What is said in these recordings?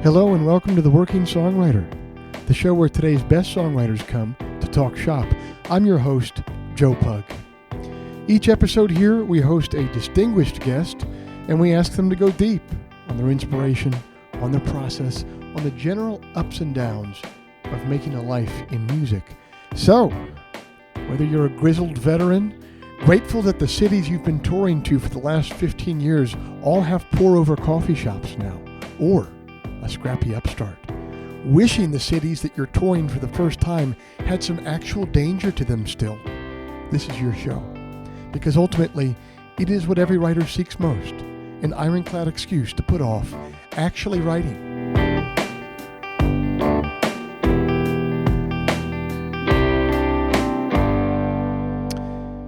Hello and welcome to The Working Songwriter, the show where today's best songwriters come to talk shop. I'm your host, Joe Pug. Each episode here, we host a distinguished guest and we ask them to go deep on their inspiration, on their process, on the general ups and downs of making a life in music. So, whether you're a grizzled veteran, grateful that the cities you've been touring to for the last 15 years all have pour-over coffee shops now, or a scrappy upstart, wishing the cities that you're touring for the first time had some actual danger to them still, this is your show. Because ultimately, it is what every writer seeks most, an ironclad excuse to put off actually writing.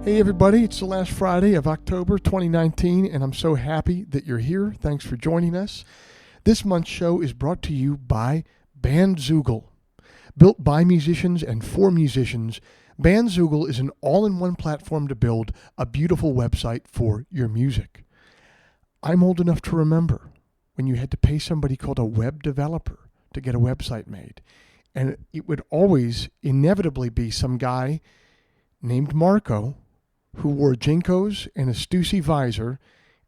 Hey everybody, it's the last Friday of October 2019, and I'm so happy that you're here. Thanks for joining us. This month's show is brought to you by Bandzoogle. Built by musicians and for musicians, Bandzoogle is an all-in-one platform to build a beautiful website for your music. I'm old enough to remember when you had to pay somebody called a web developer to get a website made. And it would always inevitably be some guy named Marco who wore Jinkos and a Stussy visor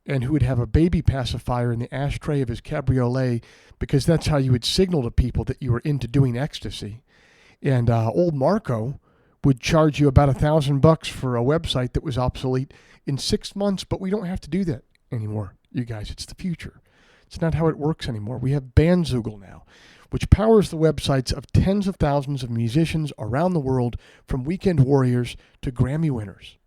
and who would have a baby pacifier in the ashtray of his cabriolet because that's how you would signal to people that you were into doing ecstasy. And old Marco would charge you about $1,000 for a website that was obsolete in 6 months, but we don't have to do that anymore, you guys. It's the future. It's not how it works anymore. We have Bandzoogle now, which powers the websites of tens of thousands of musicians around the world, from weekend warriors to Grammy winners.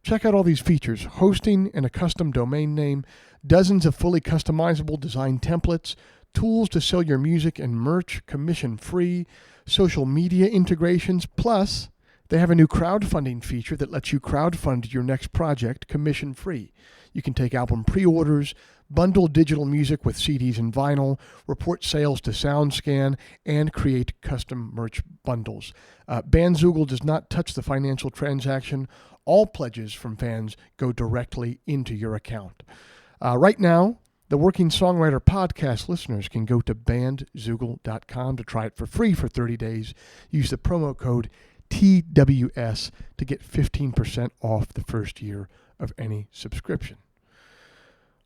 Check out all these features: hosting and a custom domain name, dozens of fully customizable design templates, tools to sell your music and merch commission-free, social media integrations, plus they have a new crowdfunding feature that lets you crowdfund your next project commission-free. You can take album pre-orders, bundle digital music with CDs and vinyl, report sales to SoundScan, and create custom merch bundles. Bandzoogle does not touch the financial transaction. All pledges from fans go directly into your account. Right now, the Working Songwriter podcast listeners can go to bandzoogle.com to try it for free for 30 days. Use the promo code TWS to get 15% off the first year of any subscription.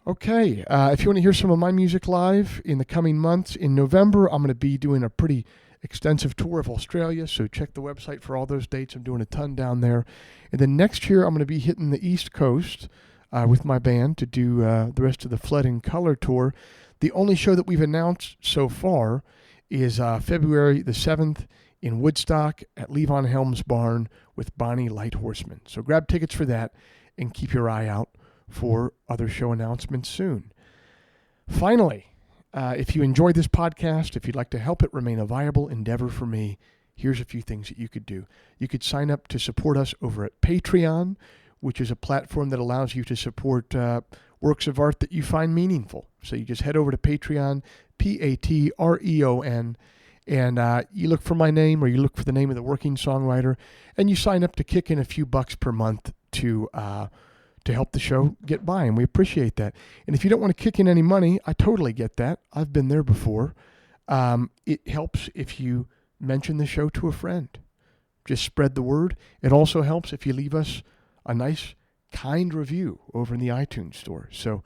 Okay, if you want to hear some of my music live in the coming months, in November, I'm going to be doing a pretty extensive tour of Australia, so check the website for all those dates. I'm doing a ton down there. And then next year, I'm going to be hitting the East Coast with my band to do the rest of the Flood and Color tour. The only show that we've announced so far is February the 7th in Woodstock at Levon Helm's Barn with Bonnie Light Horseman. So grab tickets for that and keep your eye out for other show announcements soon. Finally, if you enjoyed this podcast, if you'd like to help it remain a viable endeavor for me, here's a few things that you could do. You could sign up to support us over at Patreon, which is a platform that allows you to support works of art that you find meaningful. So you just head over to Patreon, Patreon, and you look for my name or you look for the name of the Working Songwriter, and you sign up to kick in a few bucks per month to help the show get by, and we appreciate that. And if you don't want to kick in any money, I totally get that. I've been there before. It helps if you mention the show to a friend. Just spread the word. It also helps if you leave us a nice, kind review over in the iTunes store. So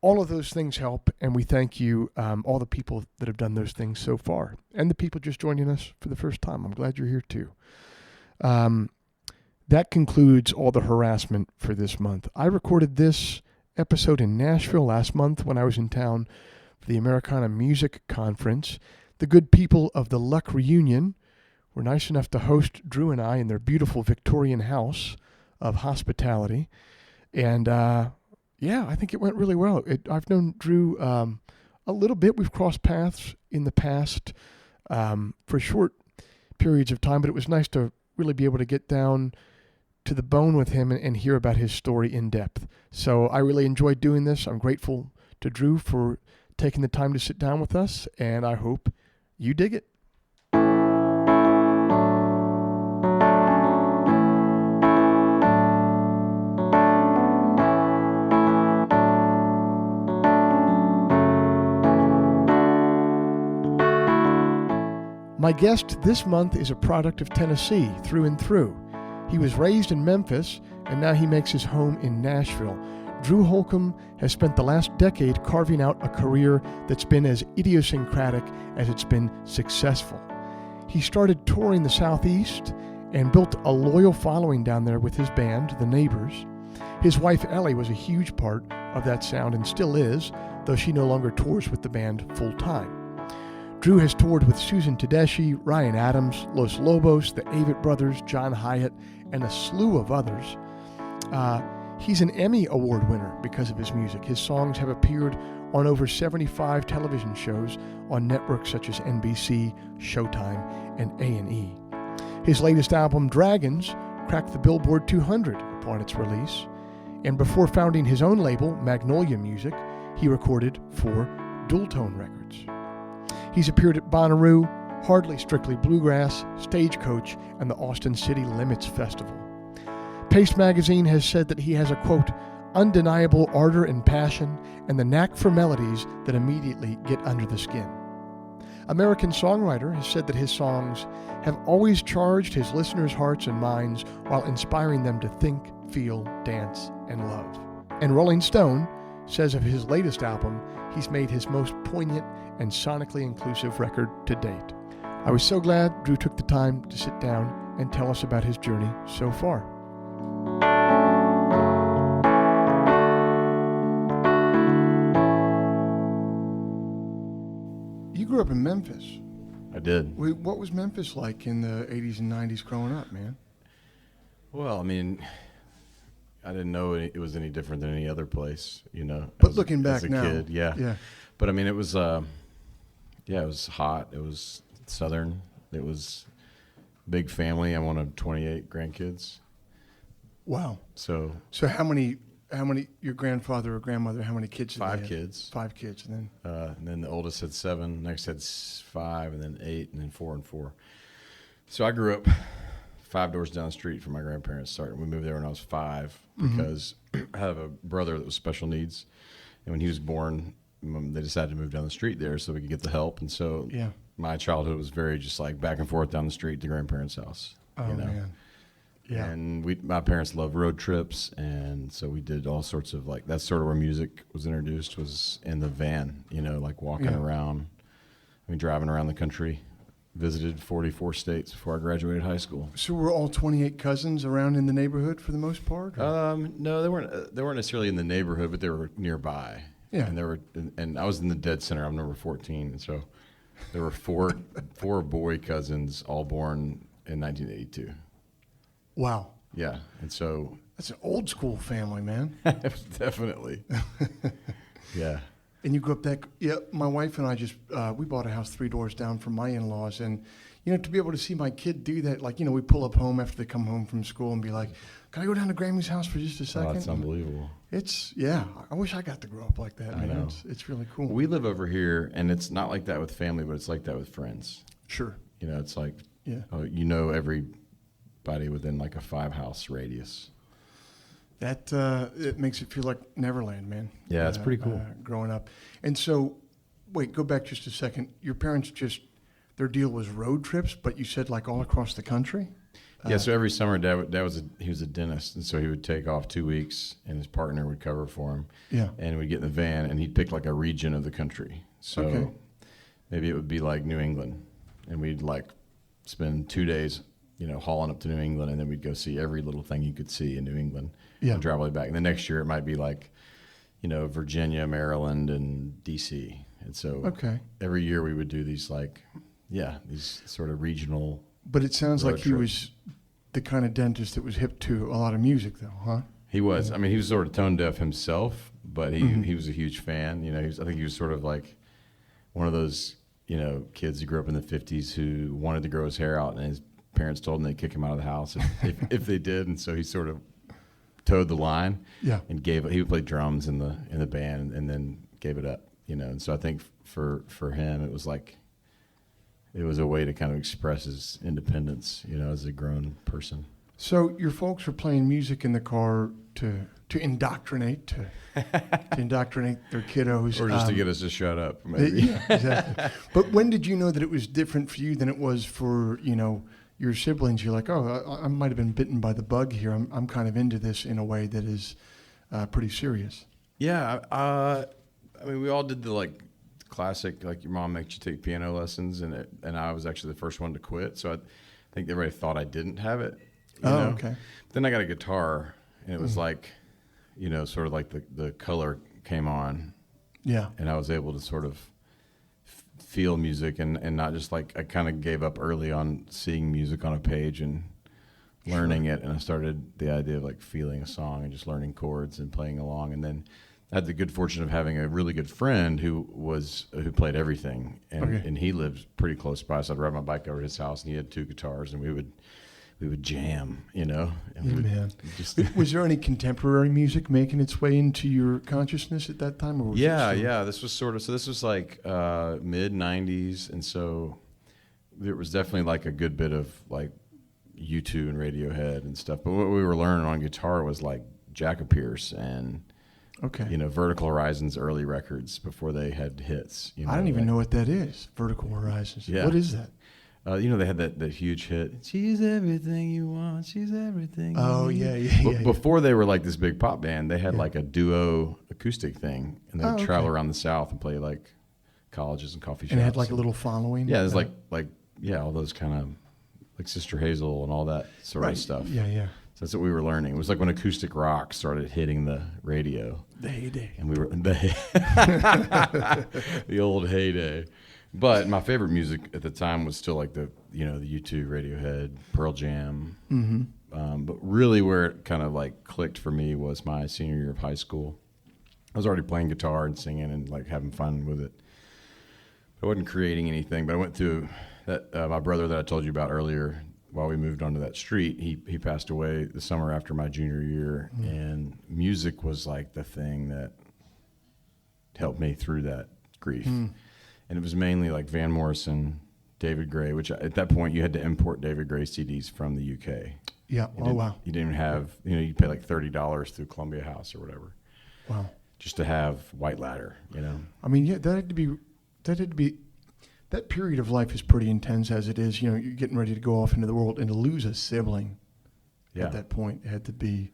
all of those things help, and we thank you, all the people that have done those things so far, and the people just joining us for the first time. I'm glad you're here too. That concludes all the harassment for this month. I recorded this episode in Nashville last month when I was in town for the Americana Music Conference. The good people of the Luck Reunion were nice enough to host Drew and I in their beautiful Victorian house of hospitality. And I think it went really well. I've known Drew a little bit. We've crossed paths in the past for short periods of time, but it was nice to really be able to get down to the bone with him and hear about his story in depth. So I really enjoyed doing this. I'm grateful to Drew for taking the time to sit down with us, and I hope you dig it. My guest this month is a product of Tennessee through and through. He was raised in Memphis, and now he makes his home in Nashville. Drew Holcomb has spent the last decade carving out a career that's been as idiosyncratic as it's been successful. He started touring the Southeast and built a loyal following down there with his band, The Neighbors. His wife, Ellie, was a huge part of that sound and still is, though she no longer tours with the band full-time. Drew has toured with Susan Tedeschi, Ryan Adams, Los Lobos, the Avett Brothers, John Hyatt, and a slew of others. He's an Emmy Award winner because of his music. His songs have appeared on over 75 television shows on networks such as NBC, Showtime, and A&E. His latest album, Dragons, cracked the Billboard 200 upon its release. And before founding his own label, Magnolia Music, he recorded for Dualtone Records. He's appeared at Bonnaroo, Hardly Strictly Bluegrass, Stagecoach, and the Austin City Limits Festival. Paste magazine has said that he has a, quote, undeniable ardor and passion and the knack for melodies that immediately get under the skin. American Songwriter has said that his songs have always charged his listeners' hearts and minds while inspiring them to think, feel, dance, and love. And Rolling Stone says of his latest album, he's made his most poignant and sonically inclusive record to date. I was so glad Drew took the time to sit down and tell us about his journey so far. You grew up in Memphis. I did. What was Memphis like in the 80s and 90s growing up, man? Well, I mean, I didn't know it was any different than any other place, you know. But looking back as a now, kid, yeah. But I mean, it was, it was hot. It was southern. It was big family. I'm one of 28 grandkids. Wow. So how many? Your grandfather or grandmother? How many kids? Five kids. 5 kids, and then the oldest had 7. Next had 5, and then 8, and then 4 and 4. So I grew up 5 doors down the street from my grandparents. We moved there when I was 5 because I have a brother that was special needs, and when he was born, they decided to move down the street there so we could get the help. And so my childhood was very just like back and forth down the street to grandparents' house. Oh, you know? Man. Yeah. And my parents loved road trips, and so we did all sorts of that's sort of where music was introduced, was in the van, you know, like walking around. I mean, driving around the country. Visited 44 states before I graduated high school. So were all 28 cousins around in the neighborhood for the most part? No, they weren't. They weren't necessarily in the neighborhood, but they were nearby. Yeah. And I was in the dead center. I'm number 14, and so there were four boy cousins, all born in 1982. Wow. Yeah, and so that's an old school family, man. Definitely. Yeah. And you grew up my wife and I just, we bought a house 3 doors down from my in-laws. And, you know, to be able to see my kid do that, like, you know, we pull up home after they come home from school and be like, can I go down to Grammy's house for just a second? Oh, that's unbelievable. I wish I got to grow up like that, man. I know. It's really cool. We live over here, and it's not like that with family, but it's like that with friends. Sure. You know, it's like, you know everybody within like a 5-house radius. That it makes it feel like Neverland, man. Yeah, it's pretty cool. Growing up. And so, wait, go back just a second. Your parents their deal was road trips, but you said like all across the country? Yeah, so every summer, Dad he was a dentist, and so he would take off 2 weeks, and his partner would cover for him. Yeah. And we'd get in the van, and he'd pick like a region of the country. So maybe it would be like New England, and we'd like spend 2 days, you know, hauling up to New England, and then we'd go see every little thing you could see in New England. Yeah. And drive all the way back. And the next year it might be like, you know, Virginia, Maryland, and D.C. And so every year we would do these these sort of regional. But it sounds like he was the kind of dentist that was hip to a lot of music, though, huh? He was. Yeah. I mean, he was sort of tone deaf himself, but he was a huge fan. You know, I think he was sort of like one of those, you know, kids who grew up in the 50s who wanted to grow his hair out, and his parents told him they'd kick him out of the house if they did. And so he sort of towed the line, and he would play drums in the band, and then gave it up, you know. And so I think for him it was a way to kind of express his independence, you know, as a grown person. So your folks were playing music in the car to indoctrinate to indoctrinate their kiddos, or just to get us to shut up, maybe. Yeah, exactly. But when did you know that it was different for you than it was for your siblings? You're like, oh, I might have been bitten by the bug here. I'm kind of into this in a way that is pretty serious. Yeah, I mean, we all did the classic, like your mom makes you take piano lessons, and I was actually the first one to quit. So I think everybody thought I didn't have it. You know? Okay. But then I got a guitar, and it was sort of like the color came on. Yeah. And I was able to sort of feel music and not just I kind of gave up early on seeing music on a page and learning it. And I started the idea of feeling a song and just learning chords and playing along. And then I had the good fortune of having a really good friend who played everything. And he lived pretty close by. So I'd ride my bike over to his house, and he had 2 guitars, and we would jam, And Was there any contemporary music making its way into your consciousness at that time? Or was This was this was mid 90s, and so there was definitely a good bit of U2 and Radiohead and stuff. But what we were learning on guitar was Jack Pierce and Vertical Horizon's early records before they had hits. I don't even know what that is. Vertical Horizons. Yeah. What is that? They had that huge hit. She's everything you want. She's everything. Oh yeah. Before they were this big pop band, they had a duo acoustic thing, and they would travel around the South and play colleges and coffee shops. And it had a little following. Yeah, there's all those kind of Sister Hazel and all that sort of stuff. Yeah. So that's what we were learning. It was when acoustic rock started hitting the radio. The heyday. And we were the old heyday. But my favorite music at the time was still the U2, Radiohead, Pearl Jam. Mm-hmm. But really where it kind of clicked for me was my senior year of high school. I was already playing guitar and singing and having fun with it. I wasn't creating anything, but I went through that. My brother that I told you about earlier, while we moved onto that street, he passed away the summer after my junior year, and music was the thing that helped me through that grief. And it was mainly Van Morrison, David Gray, which at that point you had to import David Gray CDs from the UK. Yeah. Wow. You didn't have, you'd pay $30 through Columbia House or whatever. Wow. Just to have White Ladder, I mean, yeah, that had to be, that period of life is pretty intense as it is. You're getting ready to go off into the world, and to lose a sibling at that point had to be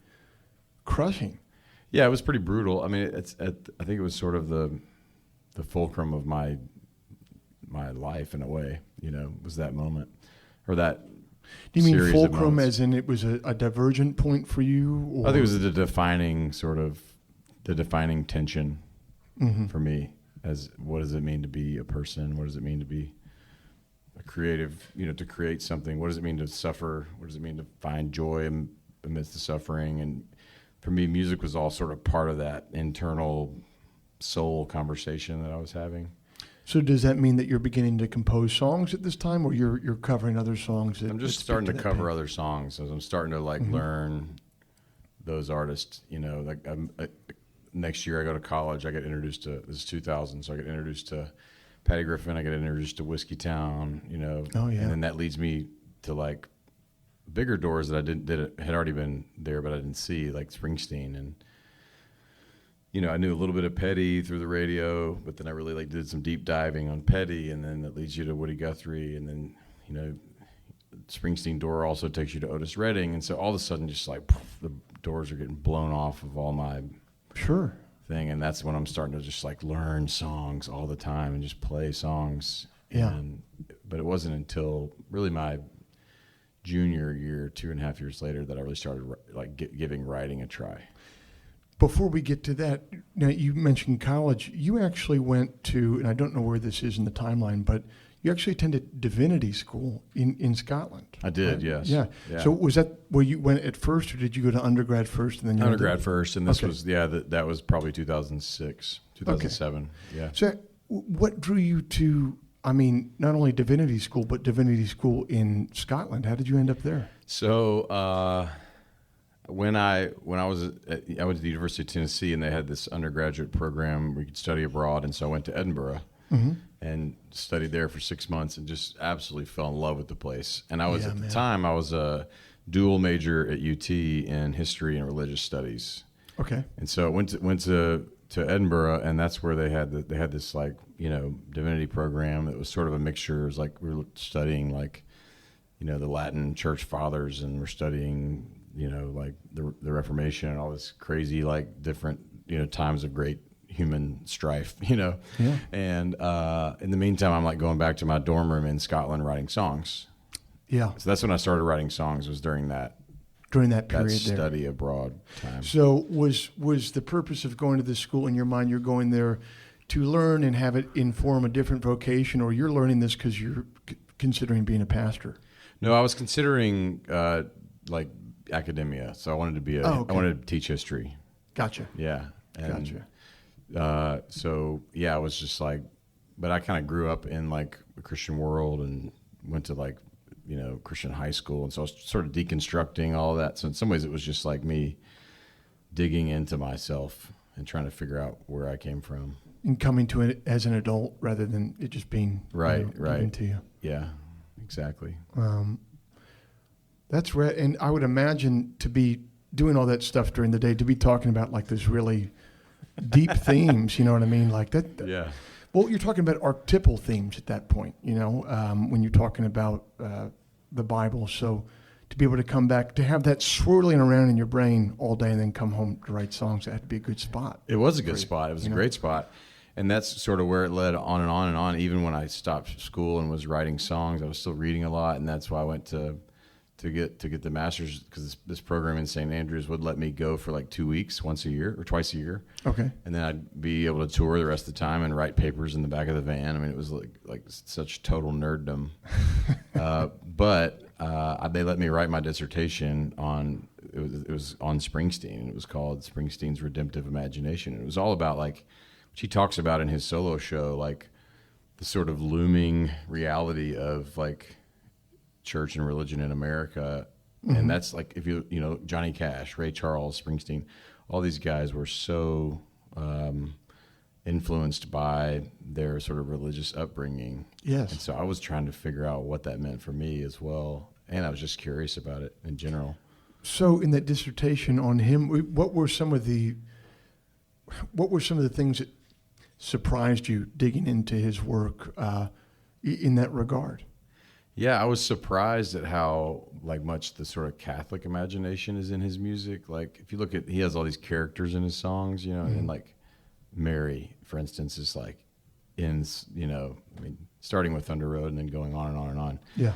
crushing. Yeah, it was pretty brutal. I mean, I think it was sort of the fulcrum of my life in a way, was that moment or that. Do you mean fulcrum as in it was a divergent point for you? Or? I think it was the defining tension for me as what does it mean to be a person? What does it mean to be a creative, to create something? What does it mean to suffer? What does it mean to find joy amidst the suffering? And for me, music was all sort of part of that internal soul conversation that I was having. So does that mean that you're beginning to compose songs at this time, or you're covering other songs? I'm just starting to cover other songs. As I'm starting to learn those artists. Next year I go to college. I get introduced to, this is 2000, so I get introduced to Patty Griffin. I get introduced to Whiskey Town. Oh yeah. And then that leads me to bigger doors that I had already been there, but I didn't see, like Springsteen. And I knew a little bit of Petty through the radio, but then I really did some deep diving on Petty, and then that leads you to Woody Guthrie, and then Springsteen door also takes you to Otis Redding, and so all of a sudden just the doors are getting blown off of all my thing, and that's when I'm starting to just learn songs all the time and just play songs. Yeah. But it wasn't until really my junior year, 2.5 years later, that I really started giving writing a try. Before we get to that, now you mentioned college. You actually went to, and I don't know where this is in the timeline, but you actually attended divinity school in Scotland. I did, right? Yes. Yeah. So was that where you went at first, or did you go to undergrad first and then undergrad first? And this was that was probably 2006, 2007. Okay. Yeah. So what drew you to? I mean, not only divinity school, but divinity school in Scotland. How did you end up there? So. When I went to the University of Tennessee, and they had this undergraduate program where you could study abroad, and so I went to Edinburgh and studied there for 6 months, and just absolutely fell in love with the place. And I was the time I was a dual major at UT in history and religious studies. Okay. And so I went to Edinburgh, and that's where they had this like, you know, divinity program. It was sort of a mixture. It was like we were studying like, you know, the Latin church fathers, and we're studying, you know, like the Reformation and all this crazy like different, you know, times of great human strife, you know. Yeah. And in the meantime, I'm like going back to my dorm room in Scotland writing songs. Yeah. So that's when I started writing songs, was during that period that there. study abroad time. So was the purpose of going to this school, in your mind, you're going there to learn and have it inform a different vocation, or you're learning this because you're considering being a pastor? No, I was considering like academia. So I wanted to be I wanted to teach history. Gotcha. Yeah. Gotcha. So yeah, I was just like, but I kind of grew up in like a Christian world and went to like, you know, Christian high school. And so I was sort of deconstructing all of that. So in some ways it was just like me digging into myself and trying to figure out where I came from. And coming to it as an adult rather than it just being right given to you. Yeah, exactly. That's right. And I would imagine to be doing all that stuff during the day, to be talking about like those really deep themes, you know what I mean? Like that. Yeah. Well, you're talking about archetypal themes at that point, you know, when you're talking about the Bible. So to be able to come back, to have that swirling around in your brain all day and then come home to write songs, that had to be a good spot. It was a good spot. It was a great spot. And that's sort of where it led on and on and on. Even when I stopped school and was writing songs, I was still reading a lot. And that's why I went to get the master's, because this program in St. Andrews would let me go for like 2 weeks, once a year or twice a year. Okay. And then I'd be able to tour the rest of the time and write papers in the back of the van. I mean, it was like such total nerddom. But they let me write my dissertation on, it was on Springsteen, and it was called Springsteen's Redemptive Imagination. And it was all about like, which he talks about in his solo show, like the sort of looming reality of like church and religion in America. Mm-hmm. And that's like, if you know, Johnny Cash, Ray Charles, Springsteen, all these guys were so influenced by their sort of religious upbringing. Yes. And so I was trying to figure out what that meant for me as well. And I was just curious about it in general. So in that dissertation on him, what were some of the things that surprised you digging into his work in that regard? Yeah, I was surprised at how like much the sort of Catholic imagination is in his music. Like if you look at, he has all these characters in his songs, you know, mm-hmm. and like Mary, for instance, is like in, you know, I mean, starting with Thunder Road and then going on and on and on. Yeah.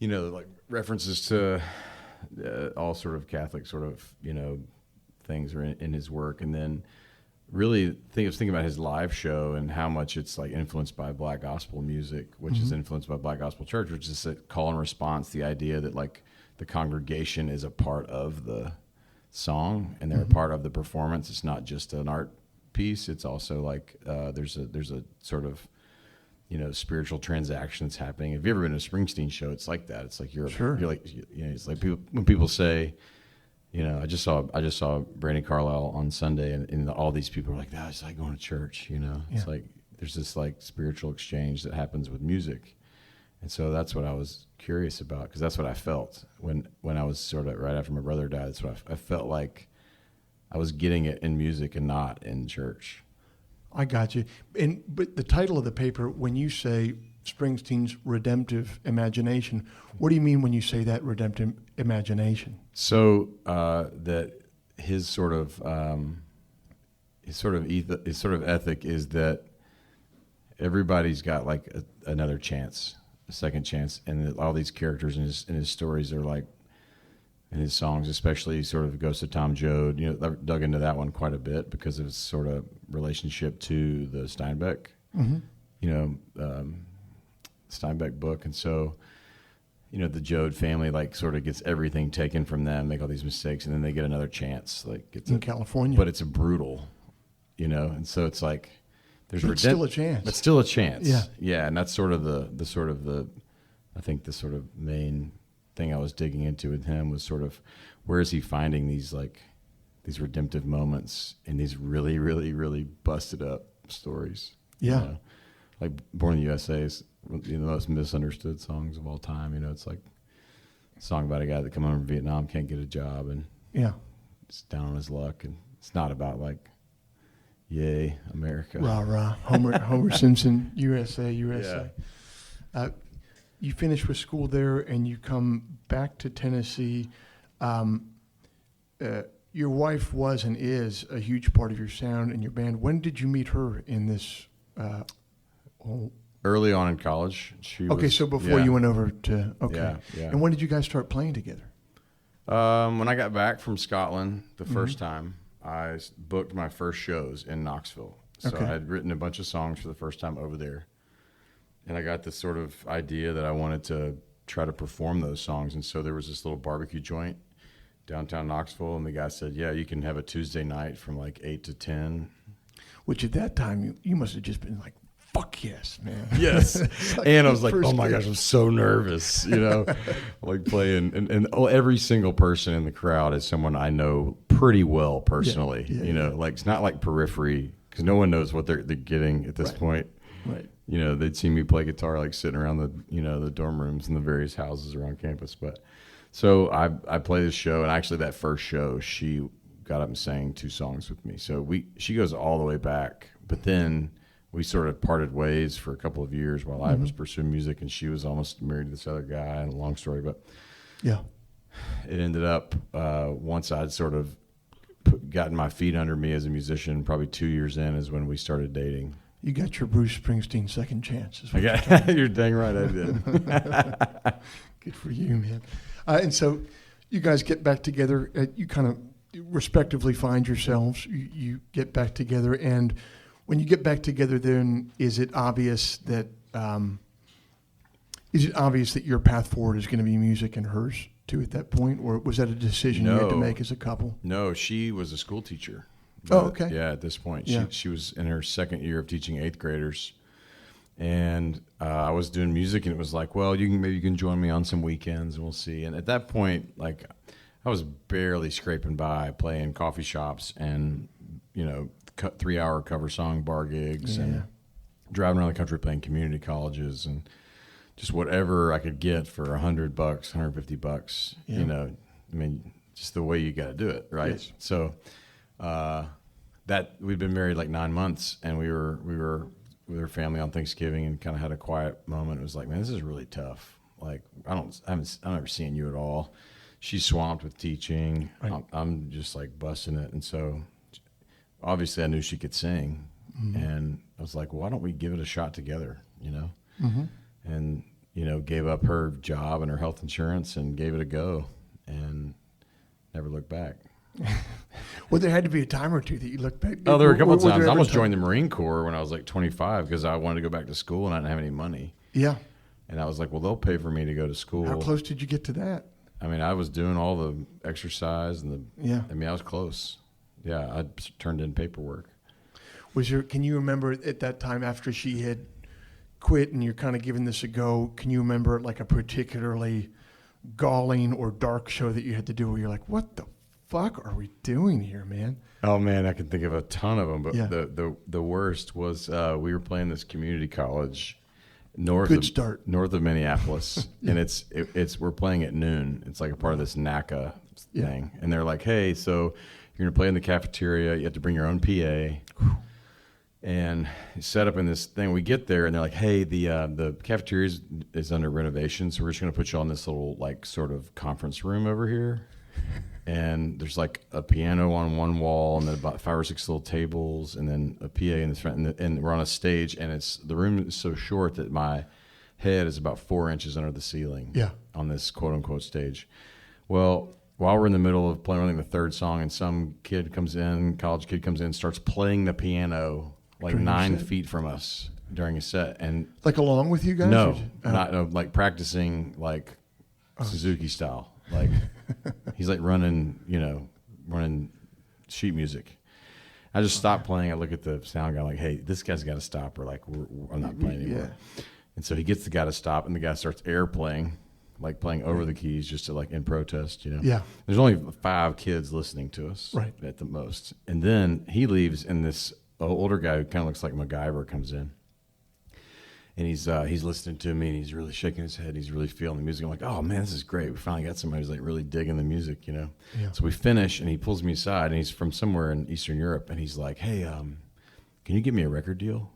You know, like references to all sort of Catholic sort of, you know, things are in his work. And then really I was thinking about his live show and how much it's like influenced by Black gospel music, which mm-hmm. is influenced by Black gospel church, which is a call and response, the idea that like the congregation is a part of the song and they're mm-hmm. a part of the performance. It's not just an art piece. It's also like there's a sort of, you know, spiritual transaction that's happening. If you've ever been to a Springsteen show, it's like that. It's like you're like, you know, it's like when people say, you know, I just saw Brandi Carlile on Sunday, and all these people are like, "That it's like going to church," you know. Yeah. It's like there's this like spiritual exchange that happens with music, and so that's what I was curious about, because that's what I felt when I was sort of right after my brother died. That's what I felt like I was getting it in music and not in church. I got you. But the title of the paper, when you say Springsteen's Redemptive Imagination, what do you mean when you say that redemptive imagination? So that his sort of ethic is that everybody's got like another chance, a second chance, and that all these characters in his stories are like, in his songs, especially sort of Ghost of Tom Joad. You know, I dug into that one quite a bit because of its sort of relationship to the Steinbeck, mm-hmm. you know, Steinbeck book. And so, you know, the Joad family like sort of gets everything taken from them, make all these mistakes, and then they get another chance. Like it's in California, but it's a brutal, you know. And so it's like there's still a chance. But still a chance. Yeah, yeah. And that's sort of the I think the sort of main thing I was digging into with him was sort of where is he finding these redemptive moments in these really, really, really busted up stories. Yeah. You know? Like Born in the USA is one of the most misunderstood songs of all time. You know, it's like a song about a guy that come home from Vietnam, can't get a job, and he's down on his luck, and it's not about like, yay, America. Rah, rah. Homer Simpson, USA, USA. Yeah. You finish with school there, and you come back to Tennessee. Your wife was and is a huge part of your sound and your band. When did you meet her in this? Early on in college. So before you went over to, Yeah. And when did you guys start playing together? When I got back from Scotland the first time, I booked my first shows in Knoxville. So I had written a bunch of songs for the first time over there. And I got this sort of idea that I wanted to try to perform those songs. And so there was this little barbecue joint downtown Knoxville, and the guy said, yeah, you can have a Tuesday night from like 8 to 10. Which at that time, you must have just been like, fuck yes, man. Yes. Like and I was like, oh my gig. gosh, I'm so nervous, like playing. And every single person in the crowd is someone I know pretty well personally, like it's not like periphery, because no one knows what they're getting at this point. Right. They'd see me play guitar, like sitting around the dorm rooms in the various houses around campus. But so I played this show, and actually that first show, she got up and sang 2 songs with me. So she goes all the way back, but then we sort of parted ways for a couple of years while I was pursuing music, and she was almost married to this other guy, and a long story, but it ended up once I'd sort of gotten my feet under me as a musician, probably 2 years in is when we started dating. You got your Bruce Springsteen second chance. You're dang right I did. Good for you, man. And so you guys get back together. You kind of respectively find yourselves. You get back together. And when you get back together, then is it obvious that your path forward is going to be music and hers too at that point? Or was that a decision you had to make as a couple? No, she was a school teacher. Okay. Yeah, at this point. Yeah. She was in her second year of teaching 8th graders. And I was doing music, and it was like, well, maybe you can join me on some weekends, and we'll see. And at that point, like, I was barely scraping by playing coffee shops and, 3-hour cover song bar gigs and driving around the country playing community colleges and just whatever I could get for $100, $150, just the way you got to do it, right? Yes. So that we'd been married like 9 months, and we were with her family on Thanksgiving and kind of had a quiet moment. It was like, man, this is really tough. Like, I'm never seeing you at all. She's swamped with teaching. Right. I'm just like busting it. And so obviously I knew she could sing, and I was like, well, why don't we give it a shot together, and, gave up her job and her health insurance and gave it a go and never looked back. Well, there had to be a time or two that you looked back. Oh, there were a couple of times. I almost joined the Marine Corps when I was like 25 because I wanted to go back to school and I didn't have any money. Yeah. And I was like, well, they'll pay for me to go to school. How close did you get to that? I mean, I was doing all the exercise and I was close. Yeah, I turned in paperwork. Can you remember at that time after she had quit and you're kind of giving this a go, can you remember like a particularly galling or dark show that you had to do where you're like, what the fuck are we doing here, man? Oh man, I can think of a ton of them, but the worst was we were playing this community college north of Minneapolis, and we're playing at noon. It's like a part of this NACA thing, and they're like, hey, so you're gonna play in the cafeteria. You have to bring your own PA, and set up in this thing. We get there, and they're like, hey, the cafeteria is under renovation, so we're just gonna put you on this little like sort of conference room over here. And there's like a piano on one wall, and then about 5 or 6 little tables, and then a PA in the front, and we're on a stage, and the room is so short that my head is about 4 inches under the ceiling. Yeah. On this quote unquote stage. Well, while we're in the middle of playing, I think the third song, and some college kid comes in, starts playing the piano like 9 feet from us during a set, and like along with you guys? No, like practicing like Suzuki style. Like he's like running sheet music. I just stopped playing. I look at the sound guy like, hey, this guy's got to stop, or like I'm not playing anymore. Yeah. And so he gets the guy to stop, and the guy starts air playing, like playing over the keys just to like in protest, Yeah. There's only 5 kids listening to us at the most. And then he leaves, and this older guy who kind of looks like MacGyver comes in. And he's listening to me, and he's really shaking his head. He's really feeling the music. I'm like, oh man, this is great. We finally got somebody who's like really digging the music, you know. Yeah. So we finish, and he pulls me aside, and he's from somewhere in Eastern Europe, and he's like, hey, can you give me a record deal?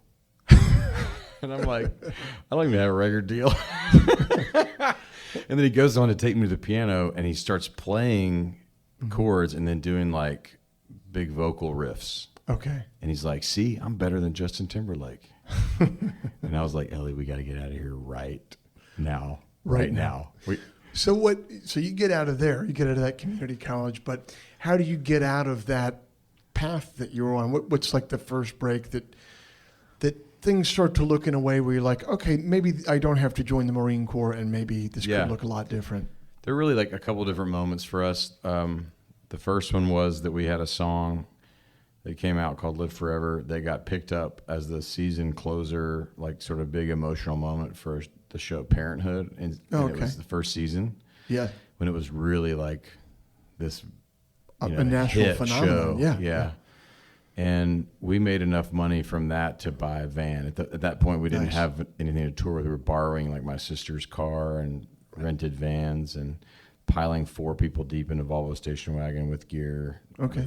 And I'm like, I don't even have a record deal. And then he goes on to take me to the piano, and he starts playing chords and then doing like big vocal riffs. Okay. And he's like, see, I'm better than Justin Timberlake. And I was like, Ellie, we got to get out of here right now. Right now. So you get out of there, you get out of that community college, but how do you get out of that path that you're on? What's like the first break that things start to look in a way where you're like, okay, maybe I don't have to join the Marine Corps, and maybe this could look a lot different? There are really like a couple different moments for us. The first one was that we had a song that came out called Live Forever. They got picked up as the season closer, like sort of big emotional moment for the show Parenthood. And it was the first season. Yeah. When it was really like this a national hit phenomenon. Show. Yeah. And we made enough money from that to buy a van. At that point, we didn't have anything to tour with. We were borrowing like my sister's car and rented vans and piling 4 people deep in a Volvo station wagon with gear,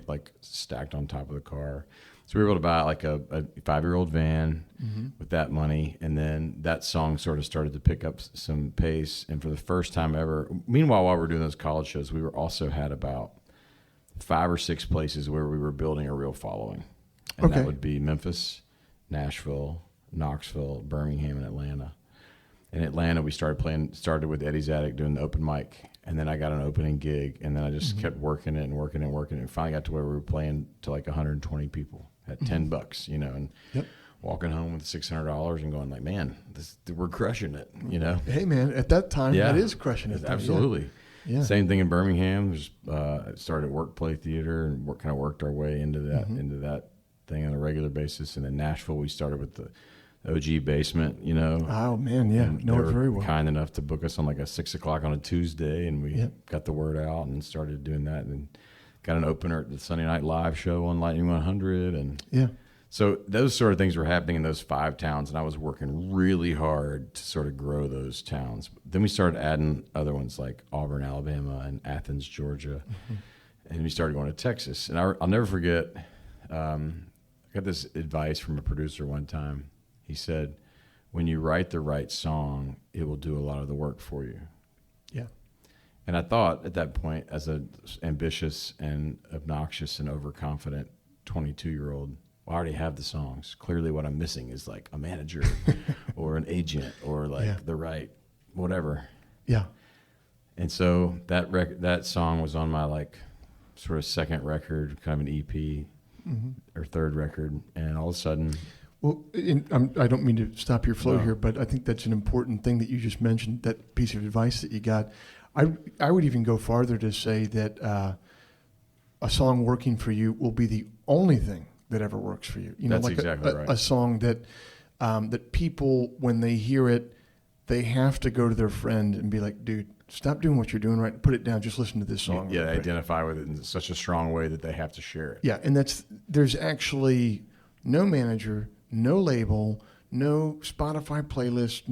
like stacked on top of the car. So we were able to buy like a 5-year-old van with that money, and then that song sort of started to pick up some pace. And for the first time ever, meanwhile, while we were doing those college shows, we were also had about 5 or 6 places where we were building a real following, and that would be Memphis, Nashville, Knoxville, Birmingham, and Atlanta. In Atlanta, we started with Eddie's Attic doing the open mic, and then I got an opening gig, and then I just kept working it, and finally got to where we were playing to like 120 people at $10, you know, and walking home with $600 and going like, man, we're crushing it, you know. Hey man, at that time, that is crushing it. Absolutely. Yeah. Same thing in Birmingham. Just started Workplay Theater and kind of worked our way into that thing on a regular basis, and then Nashville, we started with the OG Basement, you know. Oh man, yeah, know it very well. Kind enough to book us on like a 6 o'clock on a Tuesday, and we got the word out and started doing that, and got an opener at the Sunday Night Live show on Lightning 100, and so those sort of things were happening in those 5 towns, and I was working really hard to sort of grow those towns. Then we started adding other ones like Auburn, Alabama, and Athens, Georgia, and we started going to Texas. And I'll never forget. I got this advice from a producer one time. He said, when you write the right song, it will do a lot of the work for you. Yeah. And I thought at that point, as an ambitious and obnoxious and overconfident 22-year-old, I already have the songs. Clearly what I'm missing is like a manager or an agent or like the right whatever. Yeah. And so that song was on my like sort of second record, kind of an EP or third record. And all of a sudden... Well, I don't mean to stop your flow here, but I think that's an important thing that you just mentioned, that piece of advice that you got. I would even go farther to say that a song working for you will be the only thing that ever works for you. You know, that's like exactly right. A song that people, when they hear it, they have to go to their friend and be like, dude, stop doing what you're doing, right? Put it down. Just listen to this song. Yeah, they identify with it in such a strong way that they have to share it. Yeah, and there's actually no manager, no label, no Spotify playlist,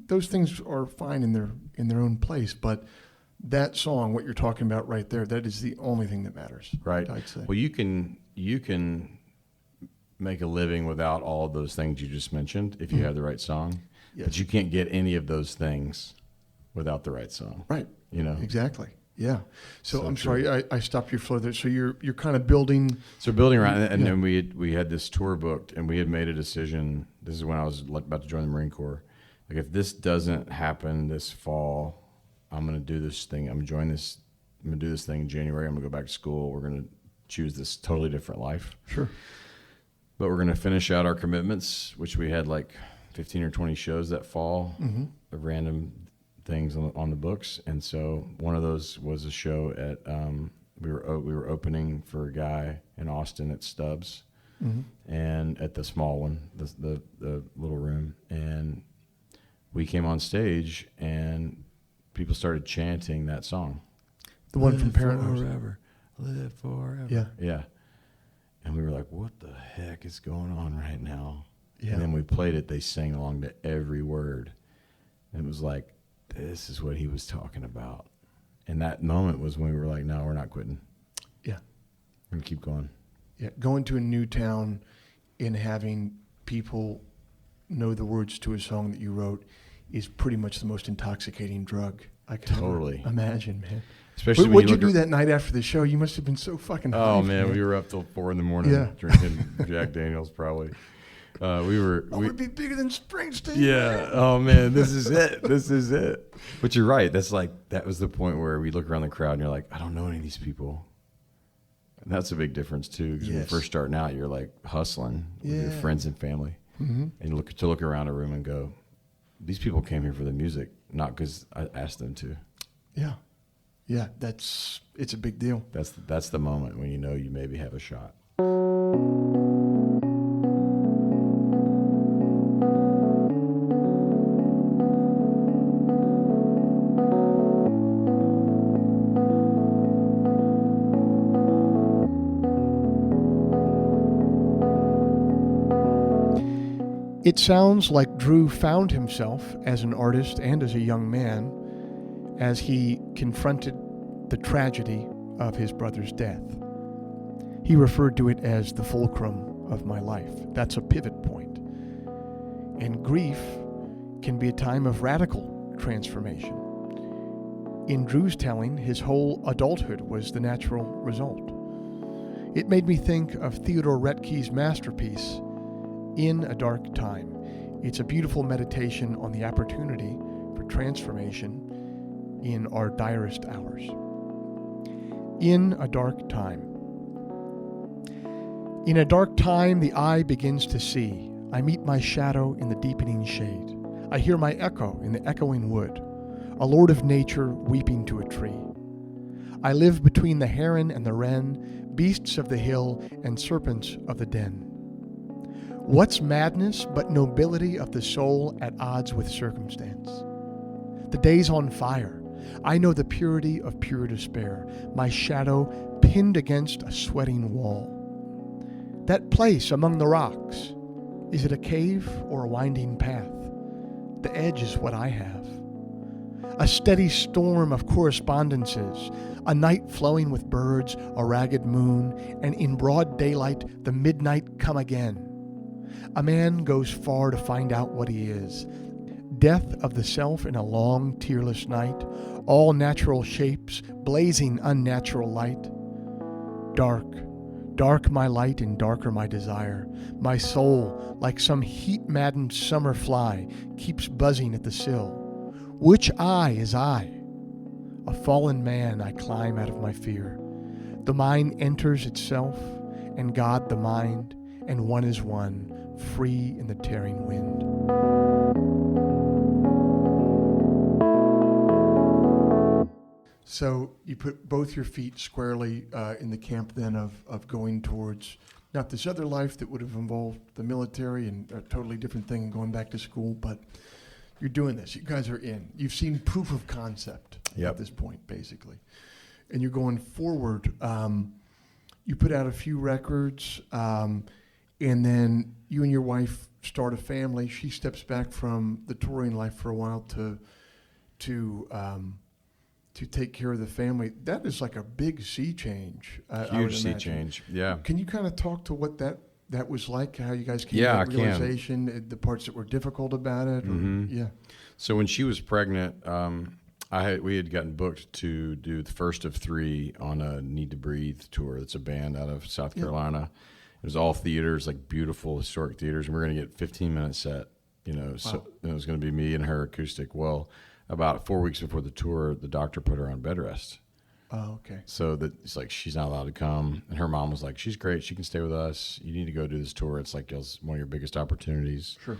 those things are fine in their own place, but that song, what you're talking about right there, that is the only thing that matters. Right. I'd say. Well, you can make a living without all of those things you just mentioned if you have the right song. Yes. But you can't get any of those things without the right song. Right. You know. Exactly. Yeah. So I'm sorry, I stopped your flow there. So you're kind of building. So building around, and then we had this tour booked, and we had made a decision. This is when I was about to join the Marine Corps. Like, if this doesn't happen this fall, I'm going to do this thing. I'm going to do this thing in January. I'm going to go back to school. We're going to choose this totally different life. Sure. But we're going to finish out our commitments, which we had like 15 or 20 shows that fall of random things on the books, and so one of those was a show at we were opening for a guy in Austin at Stubbs, and at the small one, the little room, and we came on stage and people started chanting that song, the one from Parenthood, Live Forever. And we were like, what the heck is going on right now? Yeah. And then we played it. They sang along to every word. And it was like, this is what he was talking about. And that moment was when we were like, no, we're not quitting. Yeah. We're going to keep going. Yeah. Going to a new town and having people know the words to a song that you wrote is pretty much the most intoxicating drug I can Totally imagine, man. Especially What'd you when do that night after the show? You must have been so fucking hyped, Oh, man, we were up till 4 a.m. Yeah. drinking Jack Daniels probably. Would be bigger than Springsteen. Yeah. Man. Oh, man, this is it. This is it. But you're right. That was the point where we look around the crowd and you're like, I don't know any of these people. And that's a big difference, too. Because when you're first starting out, you're like hustling with your friends and family. Mm-hmm. And you look around a room and go, these people came here for the music, not because I asked them to. Yeah. Yeah, it's a big deal. That's the moment when you know you maybe have a shot. It sounds like Drew found himself as an artist and as a young man as he confronted the tragedy of his brother's death. He referred to it as the fulcrum of my life. That's a pivot point. And grief can be a time of radical transformation. In Drew's telling, his whole adulthood was the natural result. It made me think of Theodore Roethke's masterpiece, In a Dark Time. It's a beautiful meditation on the opportunity for transformation in our direst hours. In a dark time. In a dark time, the eye begins to see. I meet my shadow in the deepening shade. I hear my echo in the echoing wood, a lord of nature weeping to a tree. I live between the heron and the wren, beasts of the hill and serpents of the den. What's madness but nobility of the soul at odds with circumstance? The day's on fire. I know the purity of pure despair, my shadow pinned against a sweating wall. That place among the rocks, is it a cave or a winding path? The edge is what I have. A steady storm of correspondences, a night flowing with birds, a ragged moon, and in broad daylight the midnight come again. A man goes far to find out what he is. Death of the self in a long, tearless night, all natural shapes, blazing unnatural light. Dark, dark my light and darker my desire. My soul, like some heat-maddened summer fly, keeps buzzing at the sill. Which I is I? A fallen man, I climb out of my fear. The mind enters itself, and God the mind, and one is one, free in the tearing wind. So you put both your feet squarely in the camp then of going towards not this other life that would have involved the military and a totally different thing and going back to school, but you're doing this. You guys are in. You've seen proof of concept at this point, basically. And you're going forward. You put out a few records, and then you and your wife start a family. She steps back from the touring life for a while to take care of the family. That is like a big sea change. Huge sea change, yeah. Can you kind of talk to what that was like, how you guys came to that realization, the parts that were difficult about it? Mm-hmm. So when she was pregnant, we had gotten booked to do the first of 3 on a Need to Breathe tour. It's a band out of South Carolina. It was all theaters, like beautiful historic theaters, and we're going to get 15-minute set, so it was going to be me and her acoustic. Well, about 4 weeks before the tour, the doctor put her on bed rest. Oh, okay. So that it's like she's not allowed to come, and her mom was like, "She's great. She can stay with us. You need to go do this tour. It's like it's one of your biggest opportunities." Sure.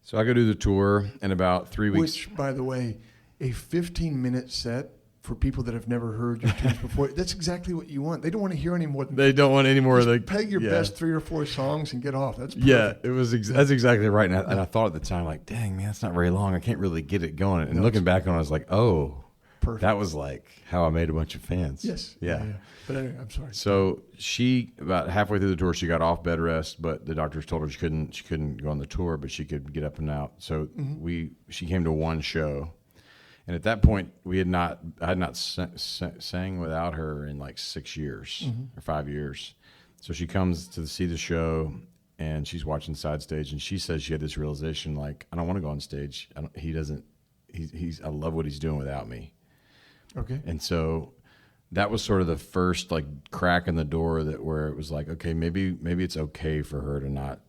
So I go do the tour, and about 3 weeks. Which, by the way, a 15-minute set for people that have never heard your tunes before, that's exactly what you want. They don't want to hear any more. They don't want any more. Just peg your best 3 or 4 songs and get off. That's perfect. Yeah, it was. That's exactly right. And I thought at the time, like, dang man, that's not very long. I can't really get it going. And looking back on it, I was like, oh. perfect. That was like how I made a bunch of fans. Yes. Yeah. But anyway, I'm sorry. So she, about halfway through the tour, she got off bed rest, but the doctors told her she couldn't go on the tour, but she could get up and out. So she came to one show, and at that point I had not sang without her in like 6 years or 5 years. So she comes to see the show, and she's watching side stage, and she says she had this realization, like, I don't want to go on stage. I love what he's doing without me. Okay. And so that was sort of the first like crack in the door where it was like, okay, maybe it's okay for her to not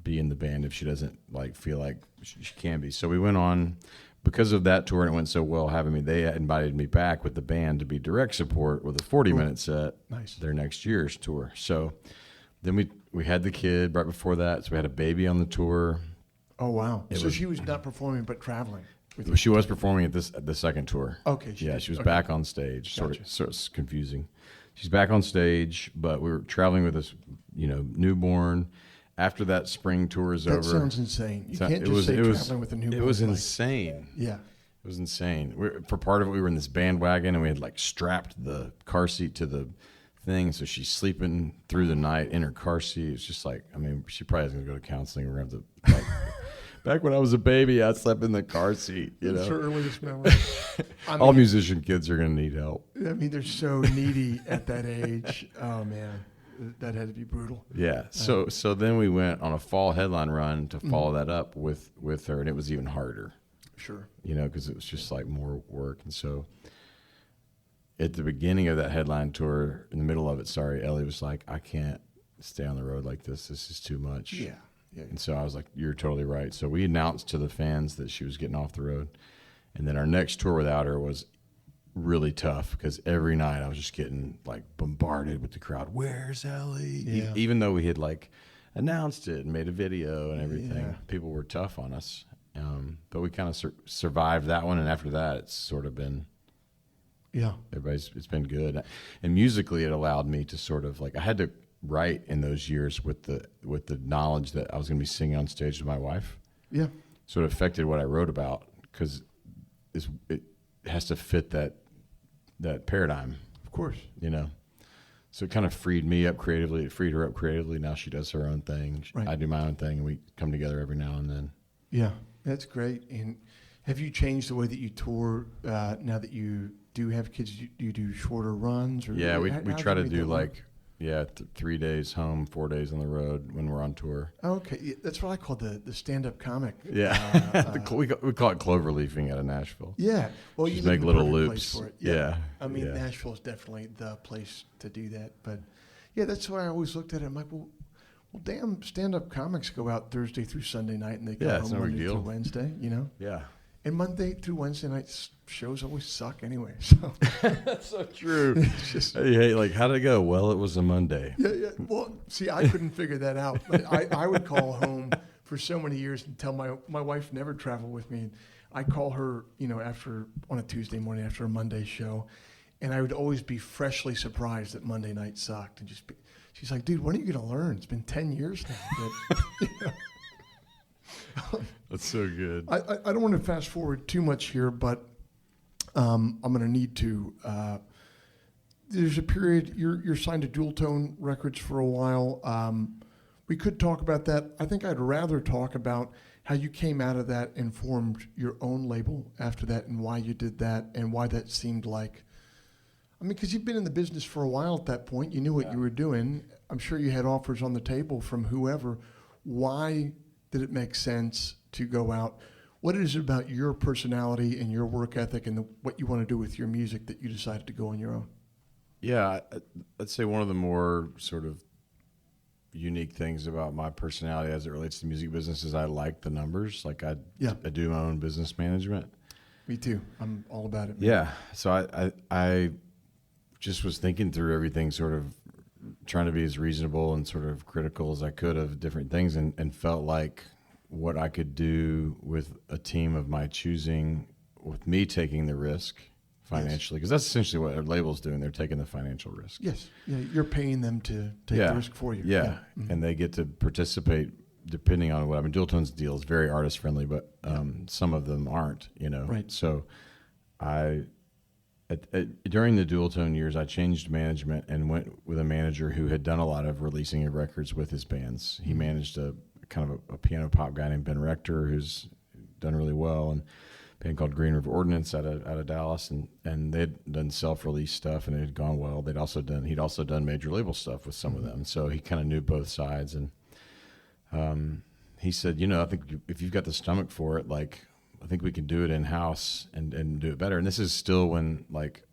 be in the band if she doesn't like feel like she can be. So we went on because of that tour, and it went so well having me. They invited me back with the band to be direct support with a 40-minute set. Nice. Their next year's tour. So then we had the kid right before that. So we had a baby on the tour. Oh, wow. She was not performing but traveling. She was performing at the second tour. Okay. She was back on stage. Sort of confusing. She's back on stage, but we were traveling with this, newborn. After that spring tour is over. That sounds insane. You can't just say traveling with a newborn. It was insane. Yeah. It was insane. For part of it, we were in this bandwagon, and we had like strapped the car seat to the thing, so she's sleeping through the night in her car seat. It's just like, she probably is going to go to counseling. We're going to have to, back when I was a baby, I slept in the car seat. That's her earliest memory. All musician kids are going to need help. They're so needy at that age. Oh, man. That had to be brutal. Yeah. So then we went on a fall headline run to follow that up with her, and it was even harder. Sure. Because it was just like more work. And so at the beginning of that headline tour, in the middle of it, Ellie was like, I can't stay on the road like this. This is too much. Yeah. And so I was like, you're totally right. So we announced to the fans that she was getting off the road. And then our next tour without her was really tough because every night I was just getting like bombarded with the crowd. Where's Ellie? Yeah. Even though we had like announced it and made a video and everything, Yeah. people were tough on us. But we kind of survived that one. And after that, it's sort of been, it's been good. And musically, it allowed me to sort of like, I had to write in those years with the knowledge that I was going to be singing on stage with my wife. Yeah. So it affected what I wrote about because it has to fit that paradigm. Of course. So it kind of freed me up creatively. It freed her up creatively. Now she does her own thing. Right. I do my own thing, and we come together every now and then. Yeah, that's great. And have you changed the way that you tour now that you do have kids? Do you do shorter runs? Or Yeah, we try to do like 3 days home, 4 days on the road when we're on tour. Okay, yeah, that's what I call the stand-up comic. Yeah, we call it cloverleafing out of Nashville. Yeah, well, just you make live in little the perfect loops. place for it. Yeah. Nashville is definitely the place to do that. But yeah, that's why I always looked at it. I'm like, well, damn, stand-up comics go out Thursday through Sunday night, and they come home Monday through Wednesday. Yeah. And Monday through Wednesday night shows always suck anyway. So that's so true. Hey, like, how did it go? Well, it was a Monday. Yeah. Well, see, I couldn't figure that out. But I would call home for so many years and tell my wife never traveled with me. I call her, on a Tuesday morning after a Monday show, and I would always be freshly surprised that Monday night sucked, and she's like, "Dude, when are you going to learn? It's been 10 years now." That's so good. I don't want to fast forward too much here, but I'm going to need to. There's a period you're signed to Dual Tone Records for a while. We could talk about that. I think I'd rather talk about how you came out of that and formed your own label after that, and why you did that, and why that seemed like. Because you've been in the business for a while at that point. You knew what you were doing. I'm sure you had offers on the table from whoever. Why did it make sense to go out? What is it about your personality and your work ethic and what you want to do with your music that you decided to go on your own? Yeah, I'd say one of the more sort of unique things about my personality as it relates to the music business is I like the numbers. Like I do my own business management. Me too. I'm all about it. Man. Yeah. So I just was thinking through everything, sort of trying to be as reasonable and sort of critical as I could of different things, and felt like what I could do with a team of my choosing, with me taking the risk financially, because that's essentially what a label's doing. They're taking the financial risk. Yes. Yeah, you're paying them to take the risk for you. Yeah. Mm-hmm. And they get to participate depending on what. Dual Tone's deal is very artist friendly, but some of them aren't, Right. So I during the dual tone years, I changed management and went with a manager who had done a lot of releasing of records with his bands. He managed a kind of a piano pop guy named Ben Rector, who's done really well, and a band called Green River Ordinance out of Dallas, and they'd done self-release stuff, and it had gone well. He'd also done major label stuff with some of them, so he kind of knew both sides. And he said, I think if you've got the stomach for it, like, I think we can do it in-house and do it better. And this is still when, like,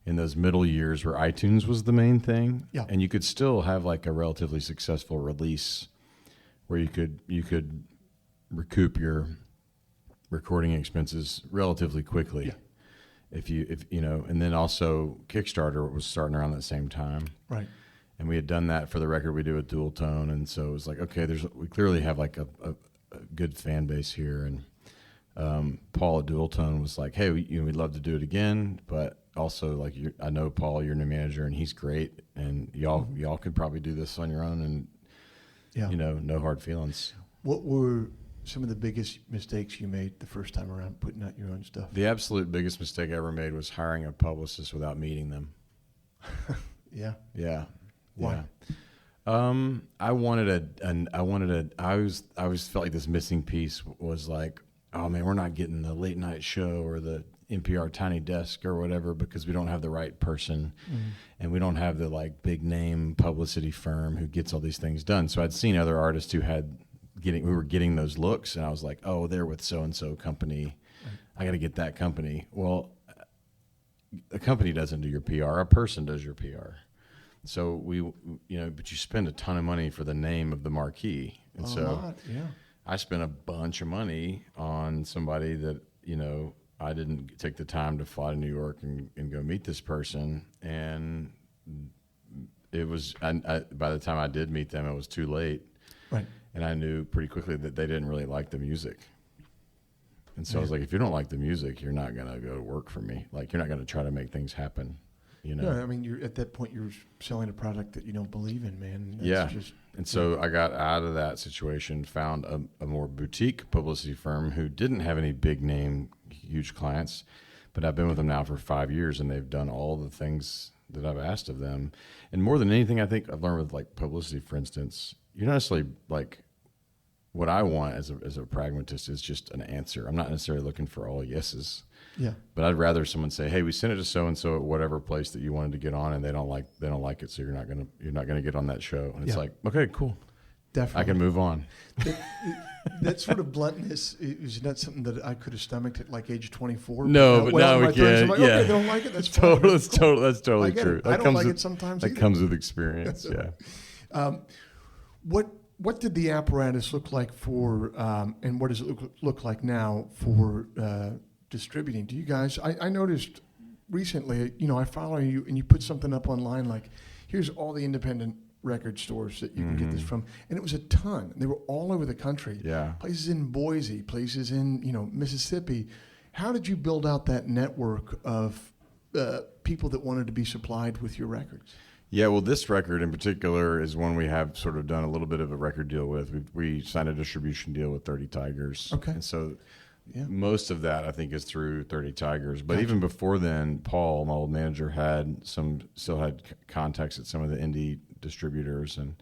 in those middle years where iTunes was the main thing, and you could still have like a relatively successful release where you could recoup your recording expenses relatively quickly. If and then also Kickstarter was starting around that same time. Right. And we had done that for the record we did with Dual Tone, and so it was like, okay, we clearly have like a good fan base here. And Paul at Dual Tone was like, hey, we'd love to do it again, but also, like, I know Paul, your new manager, and he's great, and y'all could probably do this on your own, and no hard feelings. What were some of the biggest mistakes you made the first time around putting out your own stuff? The absolute biggest mistake I ever made was hiring a publicist without meeting them. Yeah. Why? I always felt like this missing piece was like, oh man, we're not getting the late night show or the NPR Tiny Desk or whatever because we don't have the right person, and we don't have the like big name publicity firm who gets all these things done. So I'd seen other artists who were getting those looks, and I was like, oh, they're with so and so company. Right. I got to get that company. Well, a company doesn't do your PR; a person does your PR. So but you spend a ton of money for the name of the marquee, and I spent a bunch of money on somebody that I didn't take the time to fly to New York and go meet this person, and it was by the time I did meet them, it was too late, right? And I knew pretty quickly that they didn't really like the music, and so I was like, if you don't like the music, you're not gonna go to work for me. Like, you're not gonna try to make things happen. Yeah, I mean, you're at that point, you're selling a product that you don't believe in, man. And so I got out of that situation, found a more boutique publicity firm who didn't have any big name, huge clients, but I've been with them now for 5 years, and they've done all the things that I've asked of them. And more than anything, I think I've learned with like publicity, for instance, you're not necessarily like, what I want as a pragmatist is just an answer. I'm not necessarily looking for all yeses. Yeah. But I'd rather someone say, "Hey, we sent it to so and so at whatever place that you wanted to get on, and they don't like it, so you're not gonna get on that show." And it's like, okay, cool, definitely, I can move on. That sort of bluntness is not something that I could have stomached at like age 24. No, but now we can. Like, okay, they don't like it. That's fine. That's totally true. I don't like it sometimes. That comes with experience. Yeah. What did the apparatus look like for, and what does it look like now for distributing? Do you guys? I noticed recently, I follow you, and you put something up online like, here's all the independent record stores that you can get this from, and it was a ton. They were all over the country. Yeah, places in Boise, places in Mississippi. How did you build out that network of people that wanted to be supplied with your records? Yeah, well, this record in particular is one we have sort of done a little bit of a record deal with. We signed a distribution deal with 30 Tigers. Okay. And so most of that, I think, is through 30 Tigers. But even before then, Paul, my old manager, still had contacts at some of the indie distributors. And